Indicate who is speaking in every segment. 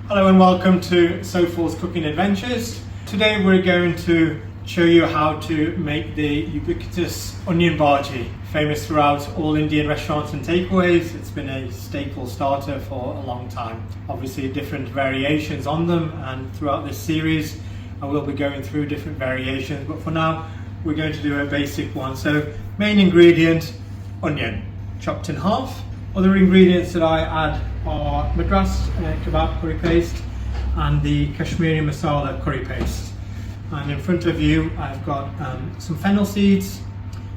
Speaker 1: Hello and welcome to Sophor's Cooking Adventures. Today we're going to show you how to make the ubiquitous Onion Bhaji, famous throughout all Indian restaurants and takeaways. It's been a staple starter for a long time. Obviously different variations on them, and throughout this series I will be going through different variations, but for now we're going to do a basic one. So main ingredient, onion, chopped in half. Other ingredients that I add are Madras kebab curry paste and the Kashmiri masala curry paste. And in front of you I've got some fennel seeds,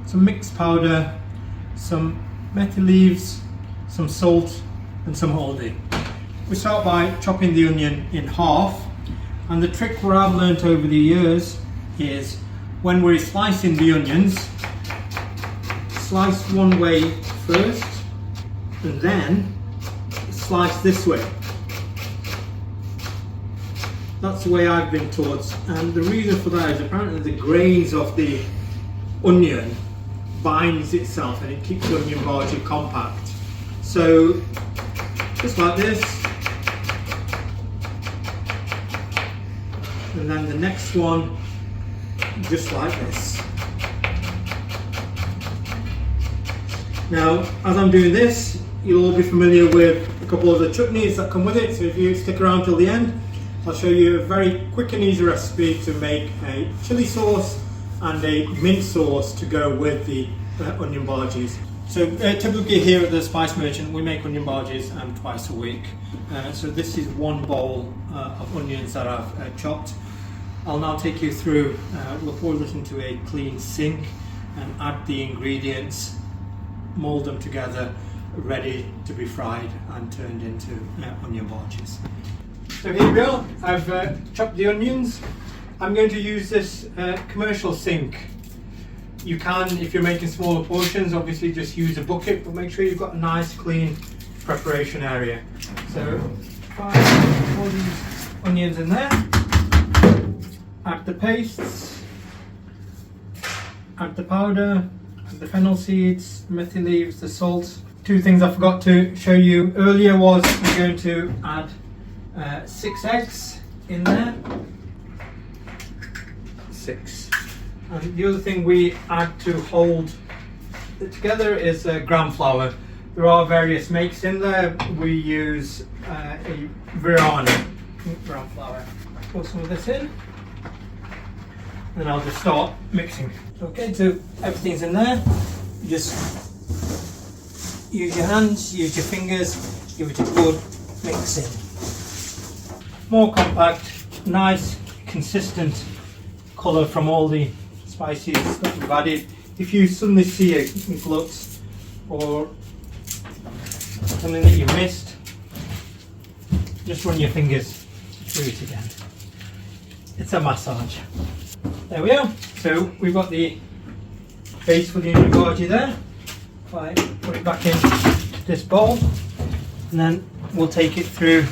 Speaker 1: some mixed powder, some methi leaves, some salt and some haldi. We start by chopping the onion in half, and the trick where I've learnt over the years is when we're slicing the onions, slice one way first and then slice this way. That's the way I've been taught, and the reason for that is apparently the grains of the onion binds itself and it keeps the onion bhaji compact. So just like this, and then the next one just like this. Now as I'm doing this, you'll all be familiar with a couple of the chutneys that come with it, so if you stick around till the end, I'll show you a very quick and easy recipe to make a chili sauce and a mint sauce to go with the onion bhajis. So typically here at the Spice Merchant we make onion bhajis twice a week. So this is one bowl of onions that I've chopped. I'll now take you through, we'll pour this into a clean sink and add the ingredients, mould them together, ready to be fried and turned into onion bhajis. So here we go, I've chopped the onions. I'm going to use this commercial sink. You can, if you're making smaller portions, obviously just use a bucket, but make sure you've got a nice clean preparation area. So fry all these onions in there, add the pastes, add the powder, add the fennel seeds, methi leaves, the salt. Two things I forgot to show you earlier was I'm going to add 6 eggs in there. 6. And the other thing we add to hold it together is gram flour. There are various makes in there. We use a Virana gram flour. Pour some of this in, and I'll just start mixing. Okay, so everything's in there. Just use your hands, use your fingers, give it a good mixing. More compact, nice, consistent colour from all the spices that we've added. If you suddenly see a glut or something that you missed, just run your fingers through it again. It's a massage. There we are. So we've got the base for the onion bhaji there. If I put it back in this bowl, and then we'll take it through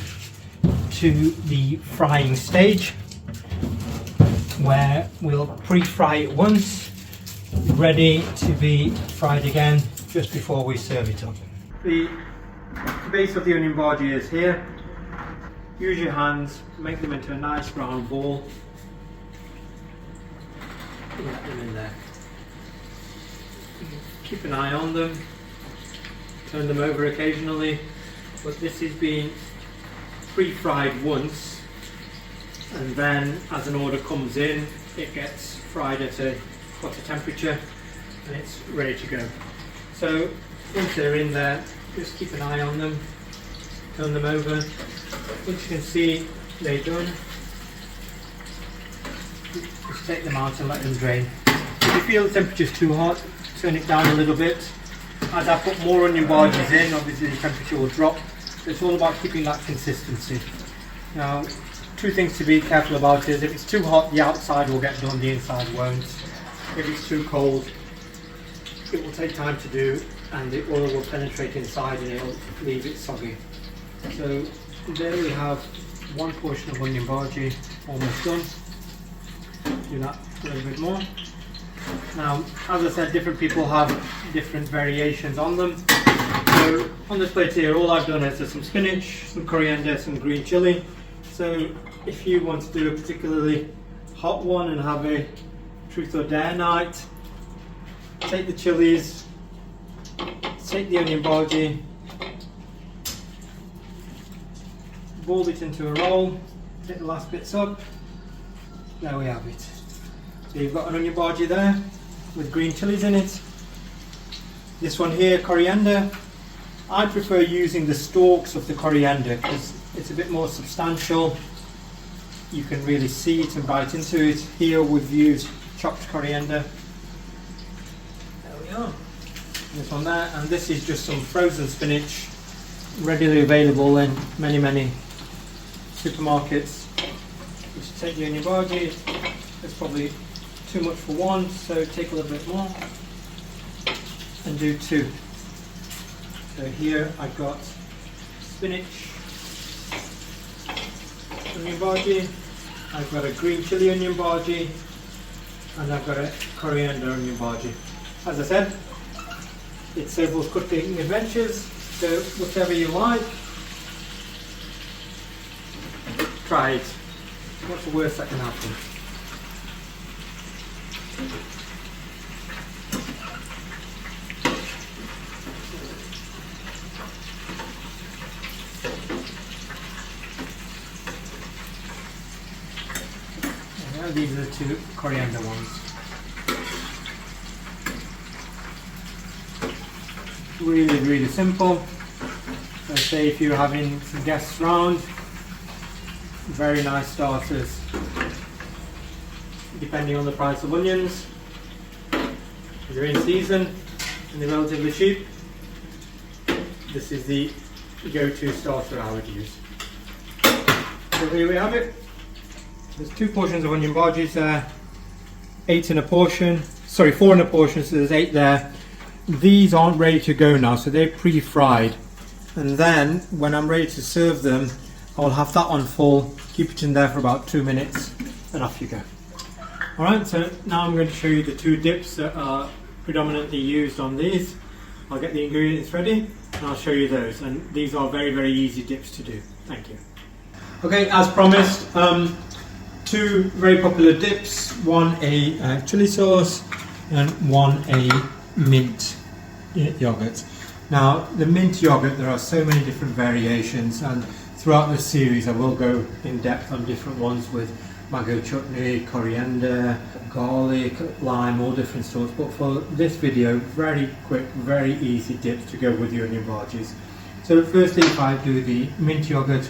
Speaker 1: to the frying stage, where we'll pre-fry it once, ready to be fried again just before we serve it up. The base of the onion bhaji is here. Use your hands, make them into a nice round ball. Let them in there. Keep an eye on them, turn them over occasionally, but this is being pre-fried once, and then as an order comes in it gets fried at a hotter temperature and it's ready to go. So once they're in there, just keep an eye on them, turn them over. Once you can see they're done, just take them out and let them drain. If you feel the temperature's too hot, turn it down a little bit. As I put more onion bhajis in, obviously the temperature will drop. So it's all about keeping that consistency. Now, two things to be careful about is if it's too hot, the outside will get done, the inside won't. If it's too cold, it will take time to do, and the oil will penetrate inside and it'll leave it soggy. So there we have one portion of onion bhaji almost done. Do that a little bit more. Now, as I said, different people have different variations on them. So on this plate here, all I've done is some spinach, some coriander, some green chilli, So if you want to do a particularly hot one and have a truth or dare night, take the chilies, take the onion bhaji, roll it into a roll, take the last bits up, there we have it. So you've got an onion bhaji there with green chilies in it. This one here, coriander. I prefer using the stalks of the coriander because it's a bit more substantial. You can really see it and bite into it. Here we've used chopped coriander. There we are. This one there, and this is just some frozen spinach, readily available in many supermarkets. Just take the onion bhaji. It's probably too much for one, so take a little bit more and do two. So here I've got spinach, onion bhaji, I've got a green chili onion bhaji, and I've got a coriander onion bhaji. As I said, it's several cooking adventures, so whichever you like, try it. What's the worst that can happen? These are the two coriander ones. Really simple. Let's say if you're having some guests round, very nice starters. Depending on the price of onions, if they're in season and they're relatively cheap, this is the go-to starter I would use. So here we have it. There's 2 portions of onion bhajis there, 8 in a portion, sorry 4 in a portion, so there's 8 there. These aren't ready to go now, so they're pre-fried. And then when I'm ready to serve them, I'll have that on full, keep it in there for about 2 minutes, and off you go. Alright, so now I'm going to show you the 2 dips that are predominantly used on these. I'll get the ingredients ready and I'll show you those, and these are very easy dips to do. Thank you. Okay, as promised, 2 very popular dips, one a chili sauce and one a mint yogurt. Now the mint yogurt, there are so many different variations, and throughout this series I will go in depth on different ones with mango chutney, coriander, garlic, lime, all different sorts, but for this video, very quick, very easy dips to go with your onion bhajis. So firstly, if I do the mint yogurt,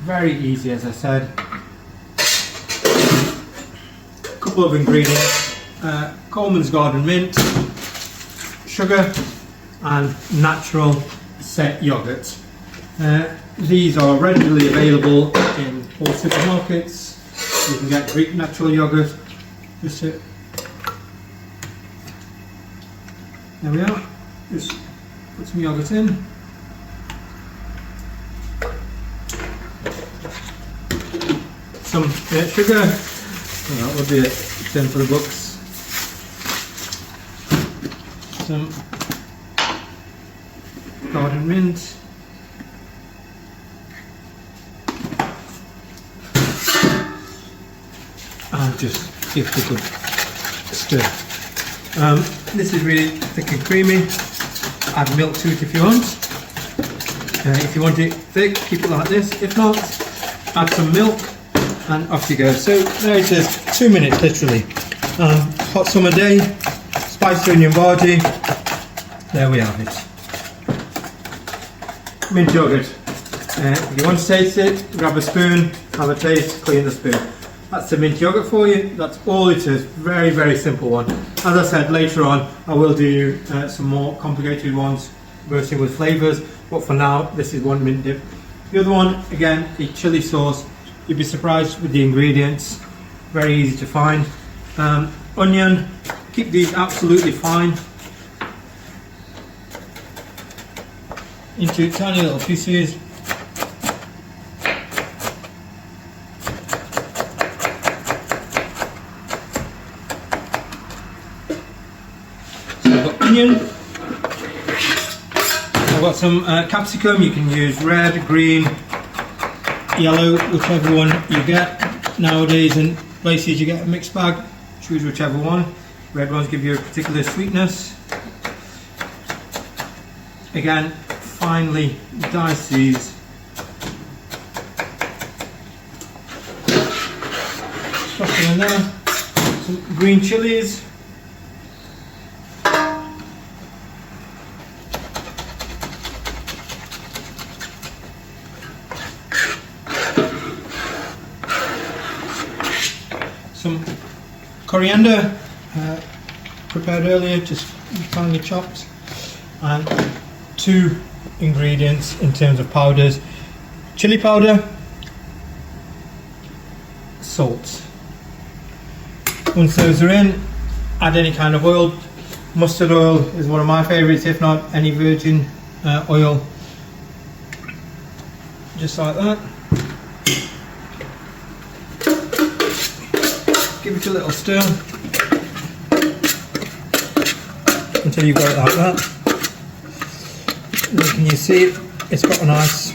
Speaker 1: very easy as I said. Couple of ingredients, Coleman's Garden mint, sugar and natural set yogurt. These are readily available in all supermarkets. You can get Greek natural yogurt. Just there we are. Just put some yogurt in. Some sugar. That would be it. 10 for the books. Some garden mint. And just give it a good stir. This is really thick and creamy. Add milk to it if you want. If you want it thick, keep it like this. If not, add some milk and off you go. So there it is, 2 minutes literally. Hot summer day, spicy onion bhaji. There we have it. Mint yogurt. If you want to taste it, grab a spoon, have a taste, clean the spoon. That's the mint yogurt for you. That's all it is. Very simple one. As I said, later on I will do some more complicated ones, bursting with flavours, but for now this is one mint dip. The other one, again, a chili sauce. You'd be surprised with the ingredients. Very easy to find. Onion, keep these absolutely fine. Into tiny little pieces. Onion. I've got some capsicum. You can use red, green, yellow, whichever one you get. Nowadays in places you get a mixed bag, choose whichever one. Red ones give you a particular sweetness. Again, finely dice these. Stuff them in there. Some green chilies. Some coriander, prepared earlier, just finely chopped, and 2 ingredients in terms of powders: chili powder, salt. Once those are in, add any kind of oil. Mustard oil is one of my favourites, if not any virgin oil, just like that. Give it a little stir until you've got it like that. And can you see it's got a nice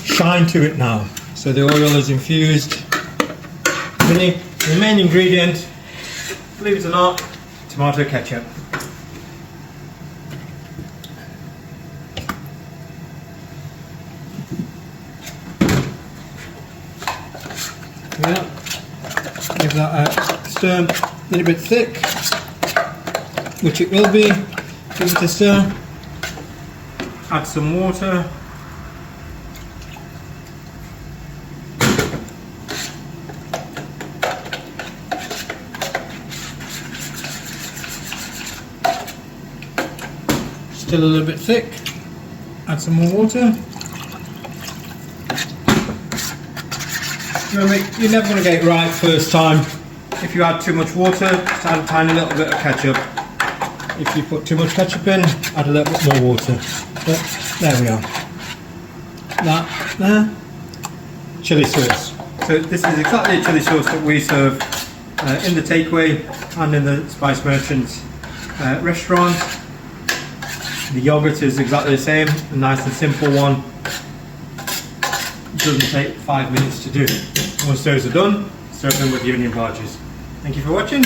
Speaker 1: shine to it now. So the oil is infused. The main ingredient, believe it or not, tomato ketchup. Yeah. Give that a stir, a little bit thick, which it will be. Give it a stir. Add some water. Still a little bit thick. Add some more water. You're never going to get it right first time. If you add too much water, just add a tiny little bit of ketchup. If you put too much ketchup in, add a little bit more water. But there we are. That there, chili sauce. So this is exactly the chili sauce that we serve in the takeaway and in the Spice Merchants restaurant. The yogurt is exactly the same, a nice and simple one. It doesn't take 5 minutes to do. Once those are done, serve them with the onion bhajis. Thank you for watching.